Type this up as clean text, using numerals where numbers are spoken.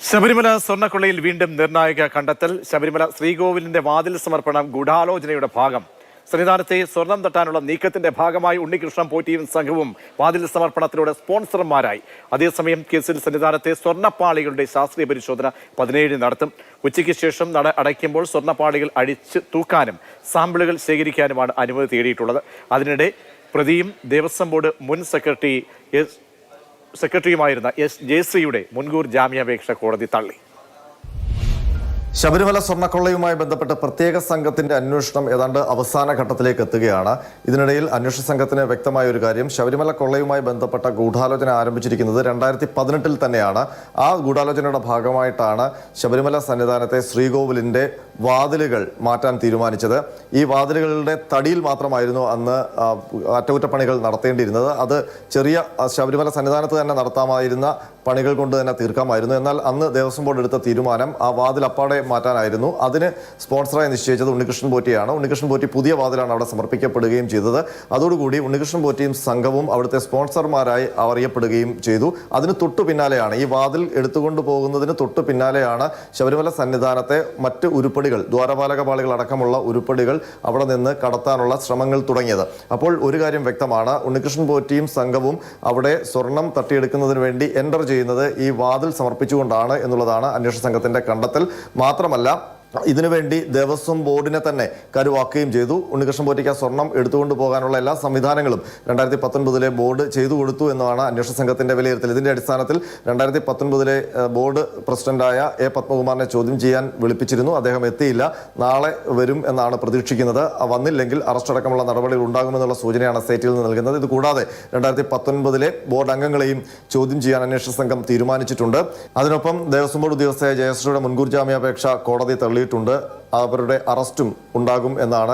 ശബരിമല സ്വർണ്ണക്കൊള്ളയിൽ വീണ്ടും നിർണായക കണ്ടെത്തൽ. ശബരിമല ശ്രീകോവിലിന്റെ വാതിൽ സമർപ്പണം ഗൂഢാലോചനയുടെ ഭാഗം. സന്നിധാനത്തെ സ്വർണം തട്ടാനുള്ള നീക്കത്തിന്റെ ഭാഗമായി ഉണ്ണികൃഷ്ണൻ പോറ്റിയും സംഘവും വാതിൽ സമർപ്പണത്തിലൂടെ സ്പോൺസർമാരായി. അതേസമയം കേസിൽ സന്നിധാനത്തെ സ്വർണ്ണപ്പാളികളുടെ ശാസ്ത്രീയ പരിശോധന 17 നടത്തും. ഉച്ചയ്ക്ക് ശേഷം നട അടയ്ക്കുമ്പോൾ സ്വർണ്ണപ്പാളികൾ അടിച്ച് തൂക്കാനും സാമ്പിളുകൾ ശേഖരിക്കാനുമാണ് അനുമതി തേടിയിട്ടുള്ളത്. അതിനിടെ പ്രതിയും ദേവസ്വം ബോർഡ് മുൻ സെക്രട്ടറിയുമായിരുന്ന എസ് ജയശ്രീയുടെ മുൻകൂർ ജാമ്യാപേക്ഷ കോടതി തള്ളി. ശബരിമല സ്വർണ്ണക്കൊള്ളയുമായി ബന്ധപ്പെട്ട് പ്രത്യേക സംഘത്തിന്റെ അന്വേഷണം ഏതാണ്ട് അവസാന ഘട്ടത്തിലേക്ക് എത്തുകയാണ്. ഇതിനിടയിൽ അന്വേഷണ സംഘത്തിന് വ്യക്തമായ ഒരു കാര്യം, ശബരിമല കൊള്ളയുമായി ബന്ധപ്പെട്ട ഗൂഢാലോചന ആരംഭിച്ചിരിക്കുന്നത് 2018 തന്നെയാണ്. ആ ഗൂഢാലോചനയുടെ ഭാഗമായിട്ടാണ് ശബരിമല സന്നിധാനത്തെ ശ്രീകോവിലിന്റെ വാതിലുകൾ മാറ്റാൻ തീരുമാനിച്ചത്. ഈ വാതിലുകളുടെ തടിയിൽ മാത്രമായിരുന്നു അന്ന് അറ്റകുറ്റപ്പണികൾ നടത്തേണ്ടിയിരുന്നത്. അത് ചെറിയ ശബരിമല സന്നിധാനത്ത് തന്നെ നടത്താമായിരുന്ന പണികൾ കൊണ്ട് തന്നെ തീർക്കാമായിരുന്നു. എന്നാൽ അന്ന് ദേവസ്വം ബോർഡ് എടുത്ത തീരുമാനം ആ വാതിൽ അപ്പാടെ മാറ്റാനായിരുന്നു. അതിന് സ്പോൺസറായി നിശ്ചയിച്ചത് ഉണ്ണികൃഷ്ണൻ പോറ്റിയാണ്. ഉണ്ണികൃഷ്ണൻ പോറ്റി പുതിയ വാതിലാണ് അവിടെ സമർപ്പിക്കപ്പെടുകയും ചെയ്തത്. അതോടുകൂടി ഉണ്ണികൃഷ്ണൻ പോറ്റിയും സംഘവും അവിടുത്തെ സ്പോൺസർമാരായി അറിയപ്പെടുകയും ചെയ്തു. അതിന് തൊട്ടു പിന്നാലെയാണ്, ഈ വാതിൽ എടുത്തുകൊണ്ട് പോകുന്നതിന് തൊട്ടു പിന്നാലെയാണ് ശബരിമല സന്നിധാനത്തെ മറ്റ് ഉരുപ്പടികൾ, ദ്വാരപാലക പാളികൾ അടക്കമുള്ള ഉരുപ്പടികൾ അവിടെ നിന്ന് കടത്താനുള്ള ശ്രമങ്ങൾ തുടങ്ങിയത്. അപ്പോൾ ഒരു കാര്യം വ്യക്തമാണ്, ഉണ്ണികൃഷ്ണൻ പോറ്റിയും സംഘവും അവിടെ സ്വർണം തട്ടിയെടുക്കുന്നതിന് വേണ്ടി എൻ്റർ ചെയ്യുന്നത് ഈ വാതിൽ സമർപ്പിച്ചുകൊണ്ടാണ് എന്നുള്ളതാണ് അന്വേഷണ സംഘത്തിന്റെ കണ്ടെത്തൽ. മാത്രമല്ല, ഇതിനുവേണ്ടി ദേവസ്വം ബോർഡിനെ തന്നെ കരുവാക്കുകയും ചെയ്തു. ഉണ്ണികൃഷ്ണൻ പോറ്റിക്ക് സ്വർണം എടുത്തുകൊണ്ട് പോകാനുള്ള എല്ലാ സംവിധാനങ്ങളും 2019 ബോർഡ് ചെയ്തു കൊടുത്തു എന്നാണ് അന്വേഷണ സംഘത്തിന്റെ വിലയിരുത്തൽ. ഇതിന്റെ അടിസ്ഥാനത്തിൽ 2019 ബോർഡ് പ്രസിഡന്റായ എ പത്മകുമാറിനെ ചോദ്യം ചെയ്യാൻ വിളിപ്പിച്ചിരുന്നു. അദ്ദേഹം എത്തിയില്ല. നാളെ വരും എന്നാണ് പ്രതീക്ഷിക്കുന്നത്. വന്നില്ലെങ്കിൽ അറസ്റ്റ് അടക്കമുള്ള നടപടികൾ ഉണ്ടാകുമെന്നുള്ള സൂചനയാണ് സ്റ്റേറ്റിൽ നിന്ന് നൽകുന്നത്. ഇത് കൂടാതെ 2019 ബോർഡ് അംഗങ്ങളെയും ചോദ്യം ചെയ്യാൻ അന്വേഷണ സംഘം തീരുമാനിച്ചിട്ടുണ്ട്. അതിനൊപ്പം ദേവസ്വം ബോർഡ് ഉദ്യോഗസ്ഥയായ ജയശ്രീയുടെ മുൻകൂർ ജാമ്യാപേക്ഷ കോടതി തള്ളിയിട്ടുണ്ട്. അവരുടെ അറസ്റ്റും ഉണ്ടാകും എന്നാണ്